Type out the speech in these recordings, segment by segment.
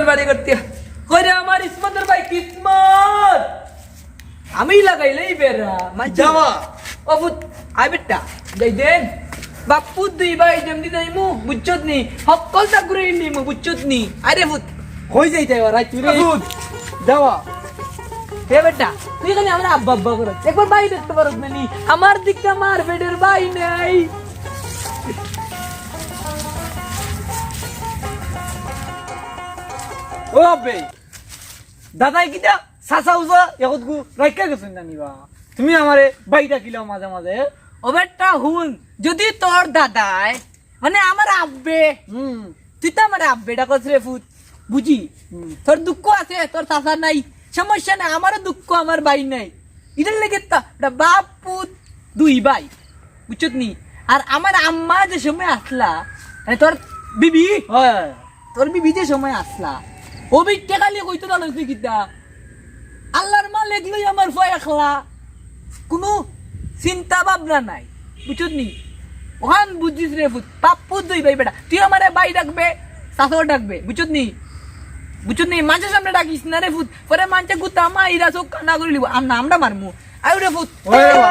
দুইজন বাড়ি করতে কইরে আমার ইসমতের ভাই কিসমত আমি লাগাইলেই বেরা যাওয়া ও ফুট আই বেটা দেই দেন বাপু দুই ভাই যেমনি যাইমু বুঝছত নি সকল চাকরি নিমু বুঝছত নি আরে ফুট হই যাইতে এবার তুই রে যাওয়া হে বেটা তুই খালি আমরা আব্বা আব্বা করো একবার ভাই দেখতে পারছ না নি আমার দিকটা আমার বেডের ভাই নাই ও আবে দাদাই কিটা সাসা উজা একত গু রাইকা গেছেন না নিবা তুমি আমারে বাইটা কিলাও মাঝে মাঝে ও বেটা হুন যদি তোর দাদাই মানে আমার আব্বে তুই তো আমার আব্বেটা কস রে ফুট বুঝি তোর দুঃখ আছে তোর চাচা নাই সমস্যা নাই আমারও দুঃখ আমার ভাই নাই এটার লেগে তা বাপ পুত দুই ভাই বুঝছত নি আর আমার আম্মা যে সময় আসলা মানে তোর বিবি হয় তোর বিবি যে সময় আসলা ও বিটে খালি কইতো না লইছি কিতা আল্লাহর মা লেগলই আমার ভয় একলা কোনো চিন্তা ভাবনা নাই বুঝছত নি ওখান বুঝিস রে ফুট পাপ্পু দুই ভাই বেটা তুই আমারে ভাই ডাকবে শাশুড় ডাকবে বুঝছত নি মানুষের সামনে ডাকিস না রে ফুট পরে মানুষে গুতা মা ইরা চোখ কান্না করে লিব আমরা মারমু আয়ু রে ফুট ওরে বাবা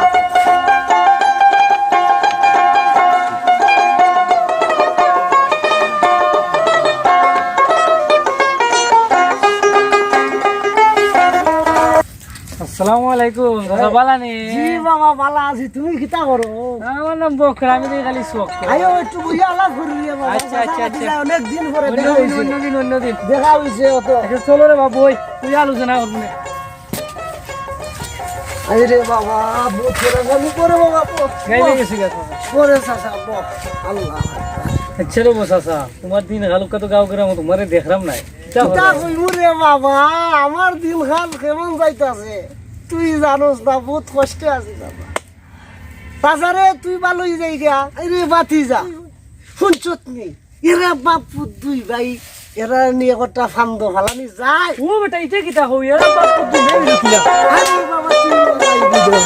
আসসালামু আলাইকুম দাদা বালানি জি বাবা ভালো আছি তুমি কিতা করো আমার নাম বকরা আমি খালি শোক আয়ো একটু বুঝে আলাপ করি রে বাবা আচ্ছা, আচ্ছা, আচ্ছা। অনেক দিন পরে দেখা হইছে অন্যদিন দেখা হইছে অত আচ্ছা চলো রে বাবু ওই তুই আলোচনা করবি না আই রে বাবা বহুত ফেরা গালি করে বাবা গাইলে গেছি গেছো পরে চাচা বক আল্লাহ আচ্ছা রে বসাসা তোমার দিন হালুকা তো গাঁও গ্রাম তোমারে দেখলাম নাই কিতা কইমু রে বাবা আমার দিন খান কেমন যাইতাছে তুই জানোস না বহুত কষ্টে আছি বাবা তাছাড়া তুই ভালোই যাই গা আরে বাতি যা শুনছত নি এরা বাপু দুই ভাই এরা নিয়ে একটা ফান্দ ফালানি যায় ও বেটা এটা কিটা হই এরা বাপ তুই নেই দেখিলা আরে বাবা তুই যাই দিদন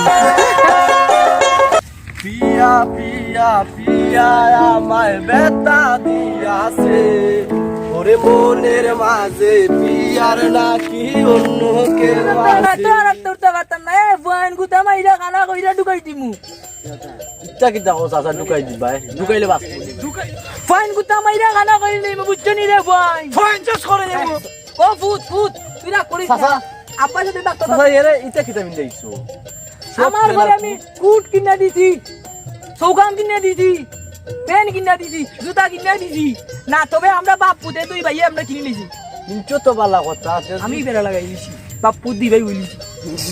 পিয়া পিয়া পিয়া আমায় বেতা দিয়াছে ওরে মনের মাঝে পিয়ার নাকি অন্য কেউ আছে ইচ্ছা কি দেখো চাচা ঢুকাই দিবাই ঢুকাইলে বাস ফাইন গুতা মাইরা খানা করি নেই বুঝছো নি রে ভাই ফাইন চাষ করে দেব ও ফুট তুই না করিস না চাচা। আপা সাথে ডাক্তার চাচা এরে ইচ্ছা কি তুমি দেখছো আমার ঘরে আমি কুট কিনা দিছি সৌগান কিনা দিছি পেন কিনা দিছি জুতা কিনা দিছি না তবে আমরা বাপ পুতে দুই ভাই আমরা কিনে নিছি নিচো তো বালা কথা আমি বেড়া লাগাই দিছি বাপ পুত দুই ভাই বলিছি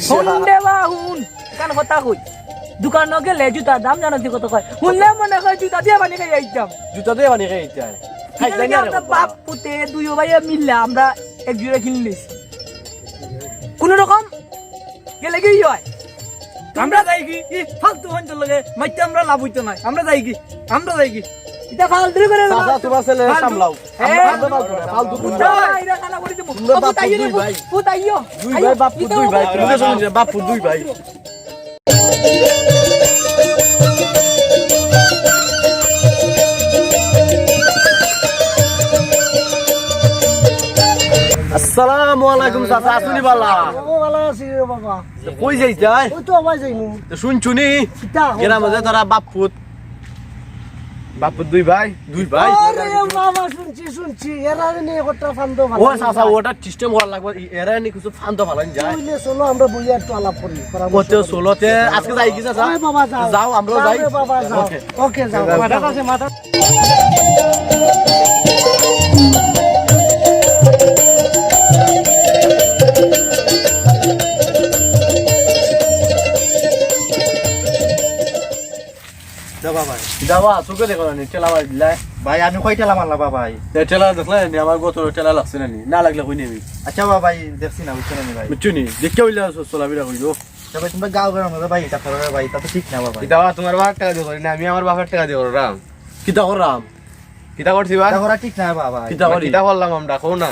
শুনলে বা হুন কান কথা কই দোকান গেলে জুতা দাম জানো কত কয় শুনলে মনে হয় জুতা দিয়ে বানি খাই আইতাম জুতা দিয়ে বানিয়ে খাই ইচ্ছা খাই জানি আরে আমরা বাপ পুতে দুই ভাই মিললে আমরা এক জোড়া কিনে নিছি কোন রকম গেলে কি হয় আমরা যাই কি ফালতু হঞ্চল লাগে মাইতে আমরা লাভ হইতো না আমরা যাই কি এটা ফালতু করে চাচা তোমার ছেলে সামলাও আমরা ফালতু বুঝা তোমরা বাপ দুই ভাই দুই ভাই বাপ দুই ভাই তুমি শুনছ বাপ দুই ভাই আসসালামু আলাইকুম চাচা আসুনি বালা ও ভালো আছি রে বাবা কই যাইতাই ওই তো আবার যাইমু তো শুনছুনি কিতা গ্রামে যে তারা বাপুত দুই ভাই আরে বাবা শুনছি এরা নিয়ে একটা ফান্দ ও ভালো চাচা ওটা সিস্টেম করা লাগবে এরা নি কিছু ফান্দ ভালো যায় বুঝলে চলো আমরা বইয়া একটু আলাপ করি কত ষোলোতে আজকে যাই কি চাচা ওই বাবা যাও যাও আমরাও যাই রে বাবা যাও ওকে ওকে যাও মাথা আছে মাথা যাওয়া চোখে দেখো না ঠেলা মারি দিলাই ভাই আমি কয় ঠেলা মারলা ভাই ঠেলা দেখলে নি আমার গত ঠেলা লাগছে না নি না লাগলে কই নেবি আচ্ছা ভাই দেখছি না বুঝছেন ভাই বুঝছো নি দেখতে হইলে চলাবিরা কইলো তবে তোমরা গাঁও গ্রাম ভাই এটা করো ভাই তা তো ঠিক না ভাই কিতাবা তোমার বাবার টাকা দিয়ে করি না আমি আমার বাবার টাকা দিয়ে করলাম কিতা করলাম কিতা করছি বা এটা করা ঠিক না ভাই কিতা করি কিতা করলাম আমরা কও না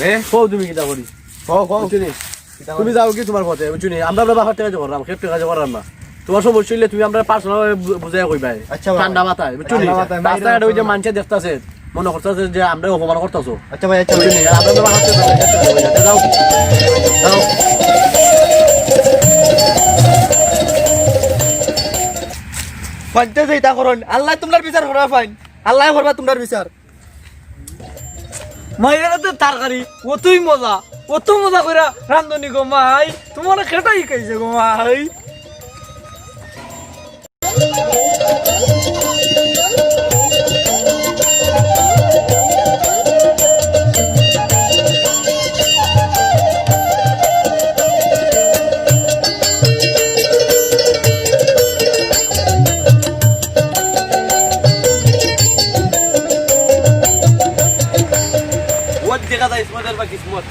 এ কও তুমি কিতা করি কও বুঝছো নি তুমি যাও কি তোমার পথে বুঝছো নি আমরা বাবার টাকা দিয়ে করলাম খেপ টাকা দিয়ে করলাম না তোমার সমস্যা হইলে তুমি আমরা পার্সোনাল বুঝাই কইবাই আচ্ছা ভাই। ঠান্ডা মাথায় বুঝছো নি ঠান্ডা মাথায়, রাস্তাঘাটে ওই যে মানুষে দেখতাছে মনে করতেছে যে আমরা অপমান করতেছো আচ্ছা ভাই আচ্ছা ভাই বুঝলি আমরা বাবা হাতে যাও যাও ফাইনতে যেটা করুন আল্লাহ তোমার বিচার করা ফাইন আল্লাহ করবা তোমার বিচার মাইরা তো তরকারি অতই মজা অত মজা করে রান্ধনি গো মাই তোমার খেটাই খাইছে গো মাই ওর দেখা যায় ইসমতের বা কিসমত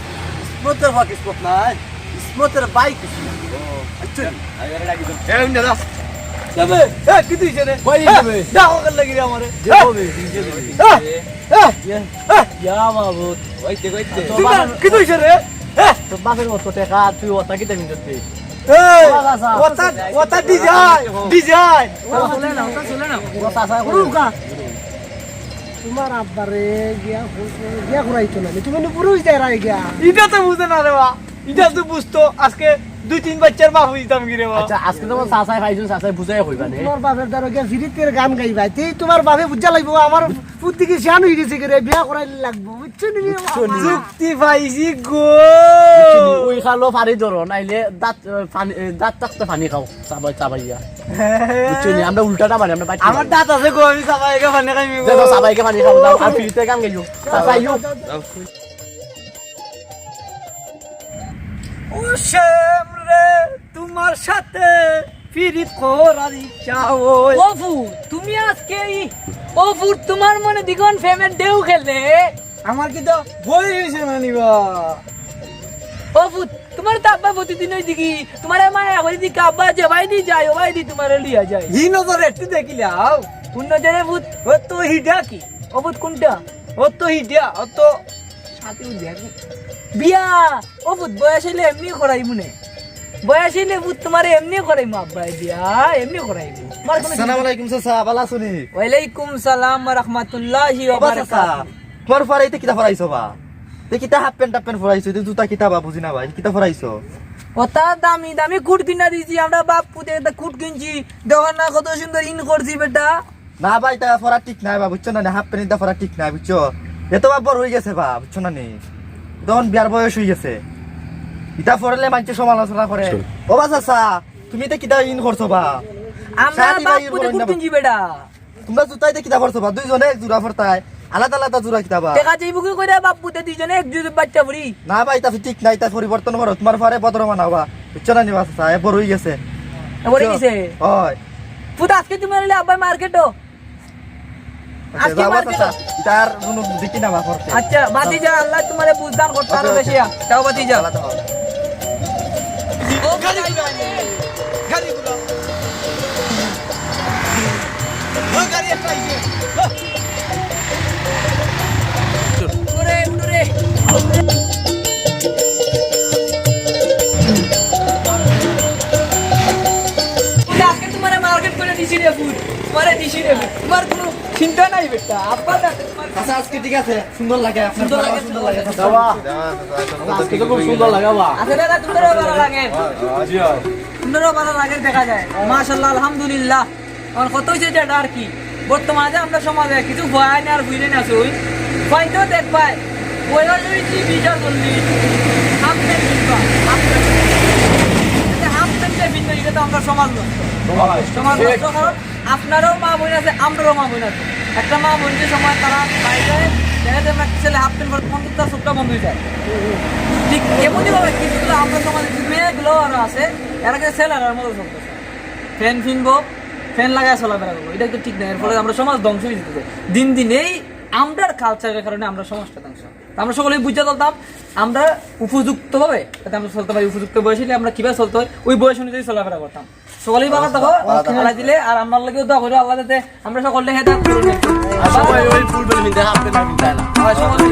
ইসমতের বা কিসমত নাই ইসমতের বাই কিসমত আচ্ছা আরে লাগি তো এই না দাও যাবে এ কি তুইছে রে কই যাবে দেখো কেন লাগি রে আমারে ইয়া বাবু কইতে কইতে কি তুইছে রে তো বাপের মতো টাকা তুই ওটা কি দেন করতে এই ওটা ডিজাইন চলে না ওটা চলে না ও চাচা রুকা তোমার আব্বারে গিয়া ঘুরাইতো না তুমি পুরুষ দেয় রাই গিয়া এটা তো বুঝে না রে বা এটা তো বুঝতো আজকে 2-3 বাচ্চার বাপ হইতাম কি রে বা আচ্ছা আজকে তো চাচাই খাইছুন চাচাই বুঝাই কইবা নে তোমার বাপের দ্বারা গিয়া ফিরিতের গান গাইবা তুই তোমার বাপে বুঝা লাগবো আমার পুত্তি কি শান হয়ে গেছে রে বিয়া করাই লাগবো বুঝছো নি যুক্তি পাইছি গো ওই খালো ফারি ধরো নাইলে দাঁত দাঁত থাকতে পানি খাও চাবাই চাবাইয়া বুঝছনি আমরা উল্টাটা মারি আমরা বাইরে আমার দাঁত আছে গো আমি সবাইকে ফানে খাইমি গো দেখো চাবাইকে পানি খাও দাও আর ফিরতে গান গাইও চাচাইও ও শ্যাম রে তোমার সাথে ফিরিত করার ইচ্ছা ওই ওফু তুমি আজকে ওফু তোমার মনে দিগন ফেমের দেউ খেলে আমার কি তো বই হইছে না নিবা ওফু তোমার তো আব্বা প্রতিদিন ওই দিকে তোমার মায়া করে দিকে আব্বা যে ভাই দি যায় ও ভাই দি তোমার লিয়া যায় হি নজর একটু দেখিলাও কোন নজরে ভূত ও তো হিডা কি ও ভূত কোনটা ও তো হিডা ও তো সাথে দেখি বিয়া ও ভূত বয়স হইলে এমনি করাই মনে বয়স হইলে ভূত তোমার এমনি করাই মা আব্বা বিয়া এমনি করাই তোমার কোনো আসসালামু আলাইকুম চাচা ভালো আছনি ওয়ালাইকুম সালাম ওয়া রাহমাতুল্লাহি ওয়া বাবা চাচা বারাকাতুহু তোমার ফারাইতে কিতা ফরাইছো বা তে কিতা হাফ প্যান্ট ফরাইছো তে জুতা কিতা বা বুঝি না ভাই কিতা ফরাইছো ওটা দামি দামি কুট কিনা দিয়েছি আমরা বাপ পুতে একটা কুট কিনছি দেখো না কত সুন্দর ইন করছি বেটা না ভাই তা ফরা ঠিক নাই বা বুঝছো না হাফ প্যান্ট ফরা ঠিক নাই বুঝছো এত বা বড় হয়ে গেছে বা বুঝছো না নি তখন বিয়ার বয়স হয়ে গেছে ইটা ফরালে মানুষে সমালোচনা করে ও বা চাচা তুমি তো কিতা ইন করছো বা আমরা শাদি বাপ ভাই পুতে বলেন কুট না। কিনছি বেটা তোমরা জুতাইতে কিতা করছো বা দুইজনে এক জোড়া ফরতাই আলাদা আলাদা জোড়া কিতা বা টেকা চাইব কি কইরা বাপ পুতে দুইজনে এক দুই বাচ্চা পড়ি না ভাই তা ঠিক নাই তা পরিবর্তন করো তোমার ফারে বদর মানাও বা বুঝছো না নি বা চাচা এ বড় হয়ে গেছে বলে দিছে হয় পুত আজকে তুমি আনলে আব্বা মার্কেটও আজকে যাবা মার্কেট চাচা তার কোনো দেখি না বা করতে আচ্ছা বাতি যা আল্লাহ তোমারে বুঝদান করতে আরো বেশি যাও বাতি যা আলাদা হয়। ও গাড়ি গাড়ি গুলো ও গাড়ি একটা আইছে উড়ে উড়ে আজকে তোমারে মার্কেট করে দিছি রে ফুল তোমারে দিছি রে তোমার কোনো চিন্তা নাই বেটা আব্বা দাতে তোমার আচ্ছা আজকে ঠিক আছে সুন্দর লাগে আপনার সুন্দর লাগে, সুন্দর লাগে বাবা আজকে তো খুব সুন্দর লাগা বা আচ্ছা দাদা তোমারও ভালো লাগে তোমারও ভালো লাগে দেখা যায় মাশাআল্লাহ আলহামদুলিল্লাহ আমার কত হইছে যেটা আর কি বর্তমানে আমরা সমাজে কিছু ভয় না আর বুঝলে না সই ভয় তো দেখবাই বয়স হয়েছি বিচার করলি হাফ প্যান্ট কিনবা হাফ প্যান্টে ভিন্ন এটা তো আমরা সমাজ নষ্ট সমাজ নষ্ট কারণ আপনারও মা বোন আছে আমরাও মা বোন আছে একটা মা বোন যে সময় তারা বাইরে দেখা যায় একটা ছেলে হাফ প্যান্ট পরে 50টা সুটটা বন্ধ হয়ে যায় ঠিক এমনই ভাবে কিছুগুলো আমরা সমাজে মেয়েগুলো আরো আছে এরা কিন্তু ছেলেরার মতো চলতেছে ফ্যান কিনবো ফ্যান লাগায় চলাফেরা করবো এটা তো ঠিক না এর ফলে আমরা সমাজ ধ্বংস হয়ে যেতেছে দিন দিন এই আমরার কালচারের কারণে আমরা সমাজটা ধ্বংস আমরা সকলেই বুঝতে চলতাম আমরা উপযুক্ত ভাবে যাতে আমরা চলতে পারি উপযুক্ত বয়স হলে আমরা কিভাবে চলতে হয় ওই বয়স অনুযায়ী চলাফেরা করতাম সকলেই ভালো থাকো খেলা দিলে আর আমার লাগেও দোয়া করো আল্লাহ যাতে আমরা সকলে হেদায়েত করে দেন সবাই ওই ফুল বেল মিন্দে হাফ পেন মিন্দে না সকলে